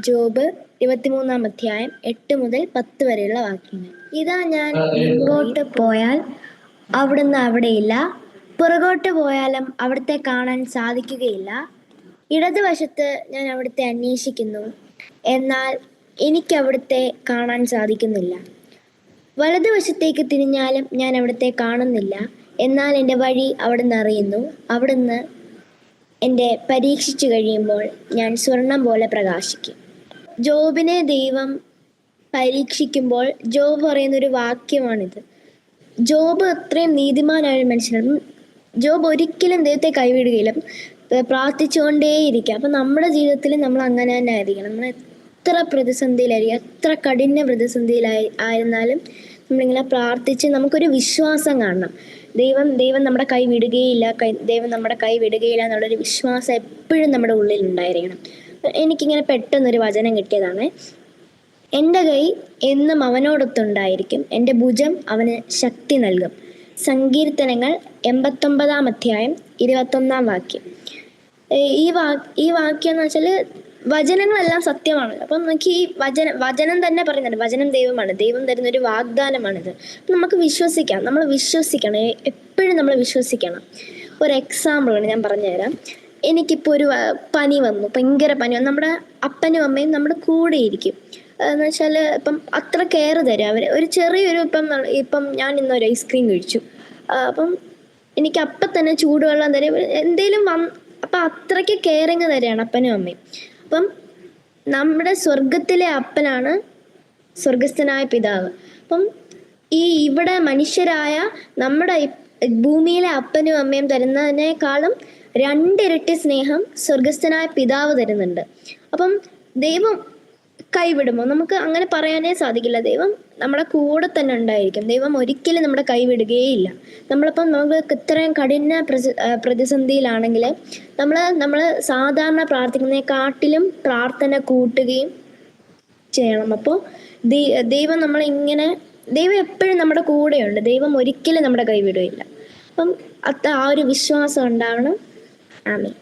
Job 23 8 മുതൽ 10 വരെയുള്ള വാക്യങ്ങൾ. ഇതാ ഞാൻ മുമ്പോട്ട് പോയാൽ അവിടുന്ന് അവിടെയില്ല, പുറകോട്ട് പോയാലും അവിടുത്തെ കാണാൻ സാധിക്കുകയില്ല. ഇടതുവശത്ത് ഞാൻ അവിടുത്തെ അന്വേഷിക്കുന്നു, എന്നാൽ എനിക്ക് അവിടുത്തെ കാണാൻ സാധിക്കുന്നില്ല. വലതുവശത്തേക്ക് തിരിഞ്ഞാലും ഞാൻ അവിടുത്തെ കാണുന്നില്ല, എന്നാൽ എൻ്റെ വഴി അവിടുന്ന് അറിയുന്നു. അവിടുന്ന് എന്നെ പരീക്ഷിച്ചു കഴിയുമ്പോൾ ഞാൻ സ്വർണം പോലെ പ്രകാശിക്കും. ജോബിനെ ദൈവം പരീക്ഷിക്കുമ്പോൾ ജോബ് പറയുന്നൊരു വാക്യമാണിത്. ജോബ് അത്രയും നീതിമാനായ ഒരു മനുഷ്യനാണ്. ജോബ് ഒരിക്കലും ദൈവത്തെ കൈവിടുകയില്ല, പ്രാർത്ഥിച്ചുകൊണ്ടേയിരിക്കുക. അപ്പം നമ്മുടെ ജീവിതത്തിൽ നമ്മൾ അങ്ങനെ തന്നെ ആയിരിക്കണം. നമ്മൾ എത്ര പ്രതിസന്ധിയിലായിരിക്കും, എത്ര കഠിന ആയിരുന്നാലും നമ്മളിങ്ങനെ പ്രാർത്ഥിച്ച് നമുക്കൊരു വിശ്വാസം കാണണം. ദൈവം നമ്മുടെ കൈ വിടുകയില്ല, ദൈവം നമ്മുടെ കൈ വിടുകയില്ല എന്നുള്ളൊരു വിശ്വാസം എപ്പോഴും നമ്മുടെ ഉള്ളിൽ ഉണ്ടായിരിക്കണം. എനിക്കിങ്ങനെ പെട്ടെന്നൊരു വചനം കിട്ടിയതാണ്. എൻ്റെ കൈ എന്നും അവനോടൊത്തുണ്ടായിരിക്കും, എൻ്റെ ഭുജം അവന് ശക്തി നൽകും. സങ്കീർത്തനങ്ങൾ 89 21 വാക്യം. ഈ വാക്യം എന്ന് വെച്ചാൽ വചനങ്ങളെല്ലാം സത്യമാണ്. അപ്പം നമുക്ക് ഈ വചനം തന്നെ പറയുന്നുണ്ട്, വചനം ദൈവമാണ്, ദൈവം തരുന്നൊരു വാഗ്ദാനമാണിത്. നമുക്ക് വിശ്വസിക്കാം, നമ്മൾ വിശ്വസിക്കണം, എപ്പോഴും നമ്മൾ വിശ്വസിക്കണം. ഒരു എക്സാമ്പിളാണ് ഞാൻ പറഞ്ഞുതരാം. എനിക്കിപ്പോൾ ഒരു പനി വന്നു, ഭയങ്കര പനി വന്നു. നമ്മുടെ അപ്പനും അമ്മയും നമ്മുടെ കൂടെ ഇരിക്കും. എന്ന് വെച്ചാൽ ഇപ്പം അത്ര കെയർ തരും അവർ. ഒരു ചെറിയൊരു ഇപ്പം ഞാൻ ഇന്നൊരു ഐസ്ക്രീം കഴിച്ചു, അപ്പം എനിക്ക് അപ്പം തന്നെ ചൂടുവെള്ളം തരും, എന്തേലും അപ്പം അത്രയ്ക്ക് കെയറിങ് തരാണ് അപ്പനും അമ്മയും. അപ്പം നമ്മുടെ സ്വർഗത്തിലെ അപ്പനാണ് സ്വർഗസ്ഥനായ പിതാവ്. അപ്പം ഇവിടെ മനുഷ്യരായ നമ്മുടെ ഭൂമിയിലെ അപ്പനും അമ്മയും തരുന്നതിനേക്കാളും 2 ഇരട്ടി സ്നേഹം സ്വർഗസ്ഥനായ പിതാവ് തരുന്നുണ്ട്. അപ്പം ദൈവം കൈവിടുമോ? നമുക്ക് അങ്ങനെ പറയാനേ സാധിക്കില്ല. ദൈവം നമ്മുടെ കൂടെ തന്നെ ഉണ്ടായിരിക്കും. ദൈവം ഒരിക്കലും നമ്മുടെ കൈവിടുകയില്ല. നമുക്ക് ഇത്രയും കഠിന പ്രതിസന്ധിയിലാണെങ്കിൽ നമ്മൾ സാധാരണ പ്രാർത്ഥിക്കുന്നതിനെക്കാട്ടിലും പ്രാർത്ഥന കൂട്ടുകയും ചെയ്യണം. അപ്പോൾ ദൈവം എപ്പോഴും നമ്മുടെ കൂടെയുണ്ട്. ദൈവം ഒരിക്കലും നമ്മുടെ കൈവിടുകയില്ല. അപ്പം ആ ഒരു വിശ്വാസം ഉണ്ടാവണം. ആമേൻ.